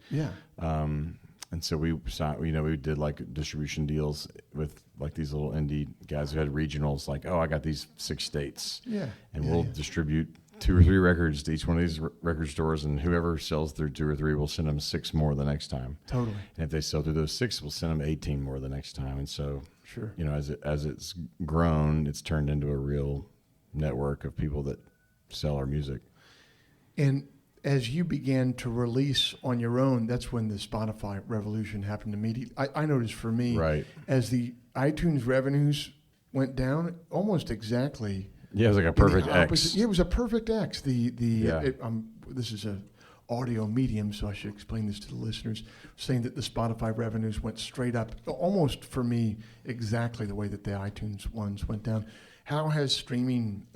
so we signed, we did like distribution deals with like these little indie guys who had regionals, like, oh, I got these 6 states. Yeah. And we'll distribute 2 or 3 records to each one of these record stores, and whoever sells through 2 or 3, we'll send them 6 more the next time. Totally. And if they sell through those 6, we'll send them 18 more the next time. And so, sure, as it's grown, it's turned into a real network of people that sell our music. And as you began to release on your own, that's when the Spotify revolution happened immediately. I noticed for me, right, as the iTunes revenues went down almost exactly. Yeah, it was like a perfect X. Yeah, it was a perfect X. This is a audio medium, so I should explain this to the listeners, saying that the Spotify revenues went straight up, almost for me, exactly the way that the iTunes ones went down. How has streaming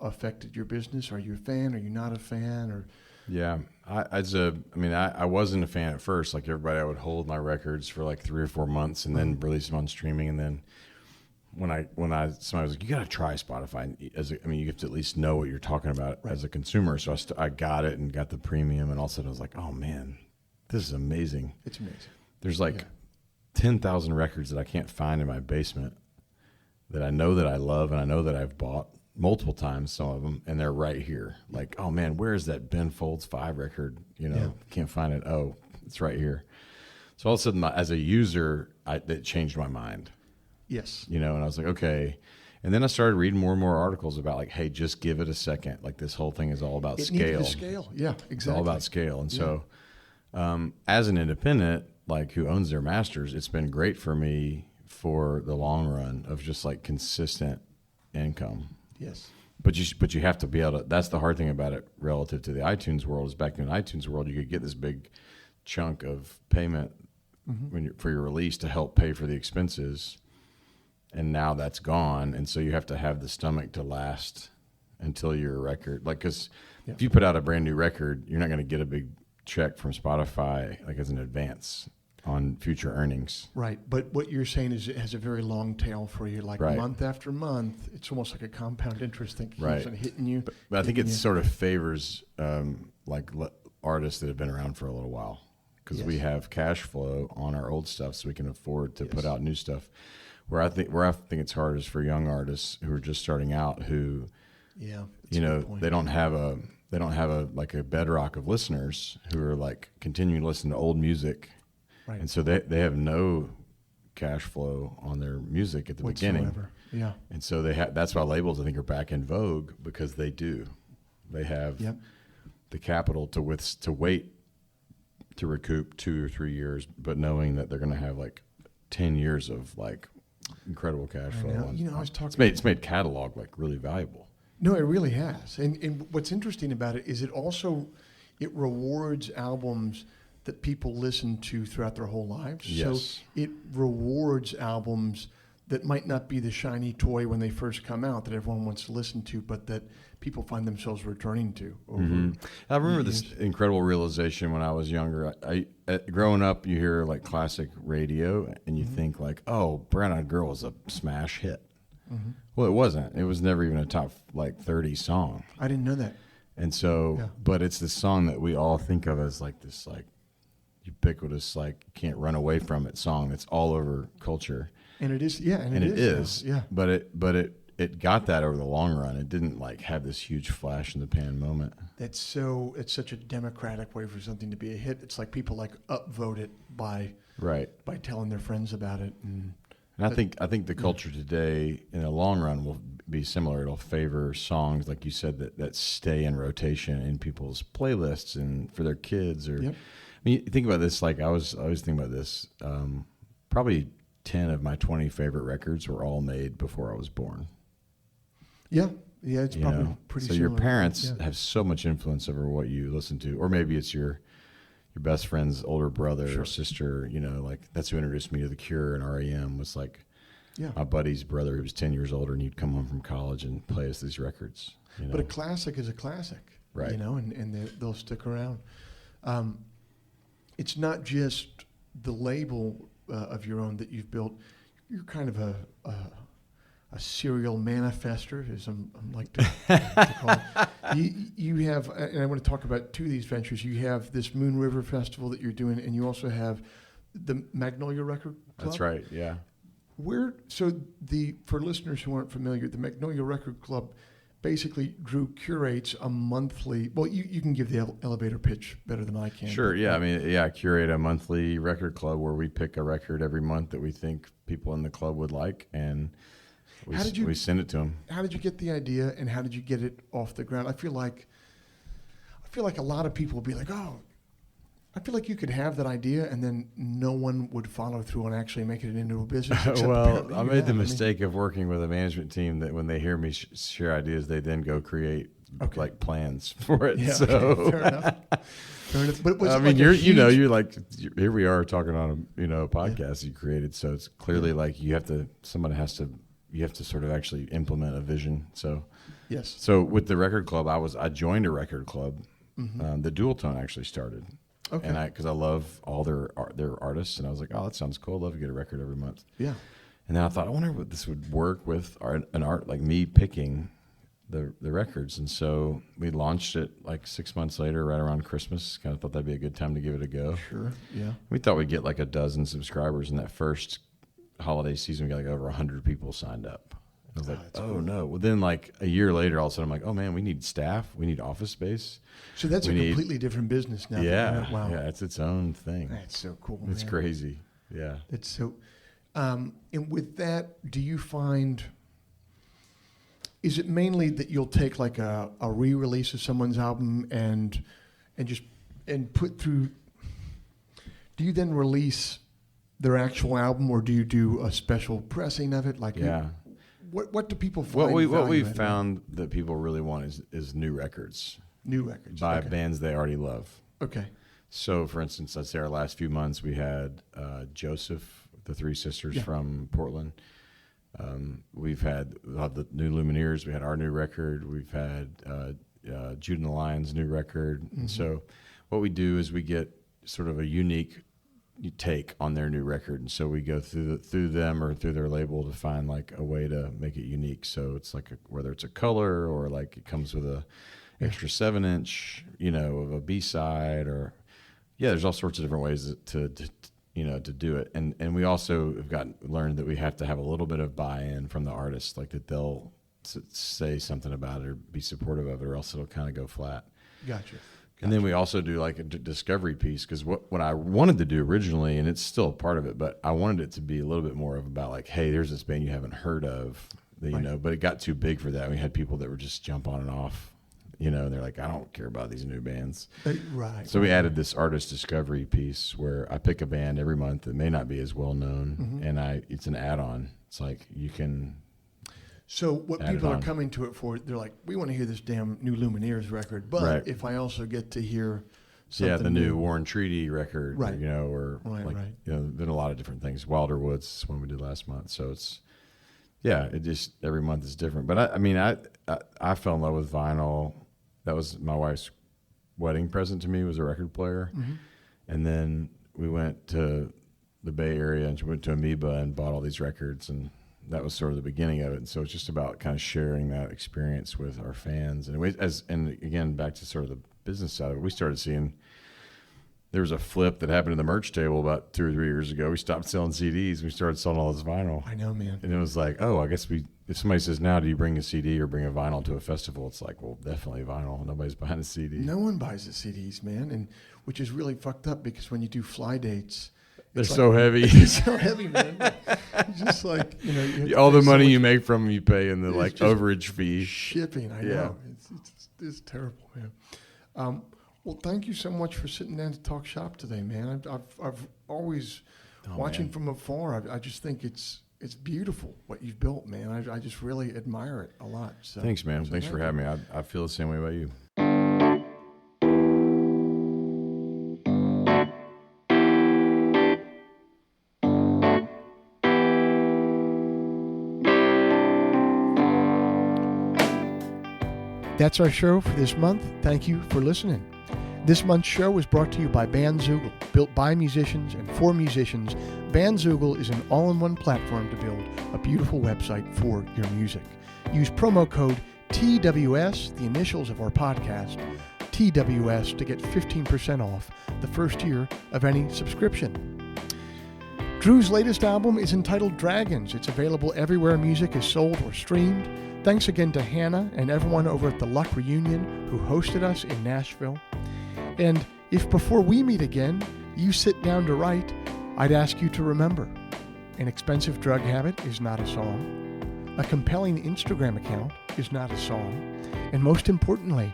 affected your business? Are you a fan? Are you not a fan? Or yeah, I wasn't a fan at first. Like everybody, I would hold my records for like 3 or 4 months and then release them on streaming, and then somebody was like, you got to try Spotify. You have to at least know what you're talking about as a consumer. So I got it and got the premium, and all of a sudden I was like, oh man, this is amazing. It's amazing. There's 10,000 records that I can't find in my basement that I know that I love, and I know that I've bought multiple times, some of them, and they're right here. Like, oh man, where is that Ben Folds 5 record? Can't find it. Oh, it's right here. So all of a sudden, as a user, it changed my mind. Yes. And I was like, okay. And then I started reading more and more articles about like, hey, just give it a second. Like this whole thing is all about scale. It needs scale. Yeah, exactly. It's all about scale. And so as an independent, like who owns their masters, it's been great for me for the long run of just like consistent income. Yes. But you have to be able to, that's the hard thing about it relative to the iTunes world, is back in the iTunes world, you could get this big chunk of payment for your release to help pay for the expenses. And now that's gone. And so you have to have the stomach to last until your record, like, cause if you put out a brand new record, you're not going to get a big check from Spotify, like as an advance on future earnings. Right. But what you're saying is it has a very long tail for you, like month after month. It's almost like a compound interest thing keeps on hitting you. But I think it sort of favors artists that have been around for a little while, because we have cash flow on our old stuff, so we can afford to put out new stuff. Where I think it's hard is for young artists who are just starting out, who they don't have a like a bedrock of listeners who are like continuing to listen to old music. Right. And so they have no cash flow on their music at the beginning. Yeah. And so that's why labels, I think, are back in vogue, because they have the capital to wait to recoup 2 or 3 years, but knowing that they're going to have like 10 years of like incredible cash flow. I was talking. It's made catalog like really valuable. No, it really has. And what's interesting about it is it rewards albums that people listen to throughout their whole lives. Yes. So it rewards albums that might not be the shiny toy when they first come out that everyone wants to listen to, but that people find themselves returning to over I remember this incredible realization when I was younger. Growing up, you hear like classic radio and you think like, oh, Brown Eyed Girl was a smash hit. Well, it wasn't. It was never even a top like 30 song. I didn't know that. And so, but it's this song that we all think of as like this like ubiquitous, like you can't run away from it song that's all over culture. And it is, and it is. But it got that over the long run. It didn't like have this huge flash in the pan moment. It's such a democratic way for something to be a hit. It's like people like upvote it by telling their friends about it. And I think the culture today in the long run will be similar. It'll favor songs, like you said, that stay in rotation in people's playlists and for their kids. Or, I mean, think about this. Like I was thinking about this. Probably 10 of my 20 favorite records were all made before I was born. Yeah, it's probably pretty. So similar. Your parents have so much influence over what you listen to, or maybe it's your best friend's older brother or sister. Like that's who introduced me to The Cure and REM. Was like my buddy's brother, who was 10 years older, and he'd come home from college and play us these records. But a classic is a classic, right? And they'll stick around. It's not just the label of your own that you've built. You're kind of a serial manifester, as I'm like to call it. You have, and I want to talk about two of these ventures. You have this Moon River Festival that you're doing, and you also have the Magnolia Record Club. That's right, yeah. For listeners who aren't familiar, the Magnolia Record Club basically, Drew curates a monthly. Well, you can give the elevator pitch better than I can. Sure, yeah. I curate a monthly record club where we pick a record every month that we think people in the club would like, and we send it to them. How did you get the idea, and how did you get it off the ground? I feel like a lot of people would be like, oh, I feel like you could have that idea, and then no one would follow through on actually making it into a business. Well, I made the mistake of working with a management team that when they hear me share ideas, they then go create like plans for it. Yeah, so fair enough. But I mean, you're like, here we are talking on a podcast you created. So it's clearly like you have to sort of actually implement a vision. So yes. So with the record club, I joined a record club. The Dual Tone actually started. Okay. And because I love all their artists, and I was like, oh, that sounds cool. I'd love to get a record every month. Yeah. And then I thought, I wonder what this would work with an art like me picking the records. And so we launched it like 6 months later, right around Christmas. Kind of thought that'd be a good time to give it a go. Sure, yeah. We thought we'd get like a dozen subscribers in that first holiday season. We got like over 100 people signed up. I was like, oh, cool. No. Well, then like a year later, all of a sudden I'm like, oh man, we need staff. We need office space. So that's completely different business now. Yeah. Wow. Yeah, it's its own thing. That's so cool. It's crazy. Yeah. It's so, and with that, do you find, is it mainly that you'll take like a re-release of someone's album and put through, do you then release their actual album, or do you do a special pressing of it? Like, yeah. What do people find? What we've found that people really want is new records. New records. By bands they already love. Okay. So, for instance, I'd say our last few months we had Joseph, the Three Sisters from Portland. We've had the new Lumineers. We had our new record. We've had Jude and the Lions' new record. Mm-hmm. And so what we do is we get sort of a unique take on their new record, and so we go through them or through their label to find like a way to make it unique. So it's like whether it's a color or like it comes with a extra 7-inch, of a B-side, or there's all sorts of different ways to do it. And we also have learned that we have to have a little bit of buy-in from the artist, like that they'll say something about it or be supportive of it, or else it'll kind of go flat. Gotcha. And then we also do like a discovery piece, because what I wanted to do originally, and it's still a part of it, but I wanted it to be a little bit more of about like, hey, there's this band you haven't heard of, that, but it got too big for that. We had people that were just jump on and off, and they're like, I don't care about these new bands. Right. So we added this artist discovery piece where I pick a band every month that may not be as well known, and it's an add-on. It's like you can. So what people are coming to it for, they're like, we want to hear this damn new Lumineers record, but if I also get to hear something the new Warren Treaty record, right. Been a lot of different things. Wilder Woods is one we did last month. So it's, it just, every month is different. But I fell in love with vinyl. That was my wife's wedding present to me, was a record player. Mm-hmm. And then we went to the Bay Area and went to Amoeba and bought all these records, and that was sort of the beginning of it. And so it's just about kind of sharing that experience with our fans. And again, back to sort of the business side of it, we started seeing there was a flip that happened in the merch table about 2 or 3 years ago. We stopped selling CDs. We started selling all this vinyl. I know, man. And it was like, I guess if somebody says now, do you bring a CD or bring a vinyl to a festival? It's like, well, definitely vinyl. Nobody's buying a CD. No one buys the CDs, man. And which is really fucked up, because when you do fly dates, they're so heavy. They're so heavy, man. Just like, all the money you make from them, you pay in the overage fee. Shipping, I know. It's terrible, man. Well, thank you so much for sitting down to talk shop today, man. I've always watching from afar. I just think it's beautiful what you've built, man. I just really admire it a lot. So, thanks, man. Thanks for having me. I feel the same way about you. That's our show for this month. Thank you for listening. This month's show was brought to you by Bandzoogle. Built by musicians and for musicians, Bandzoogle is an all-in-one platform to build a beautiful website for your music. Use promo code TWS, the initials of our podcast, TWS, to get 15% off the first year of any subscription. Drew's latest album is entitled Dragons. It's available everywhere music is sold or streamed. Thanks again to Hannah and everyone over at the Luck Reunion who hosted us in Nashville. And if before we meet again, you sit down to write, I'd ask you to remember, an expensive drug habit is not a song. A compelling Instagram account is not a song. And most importantly,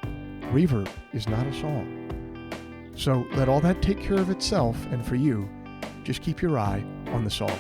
reverb is not a song. So let all that take care of itself, and for you, just keep your eye on the song.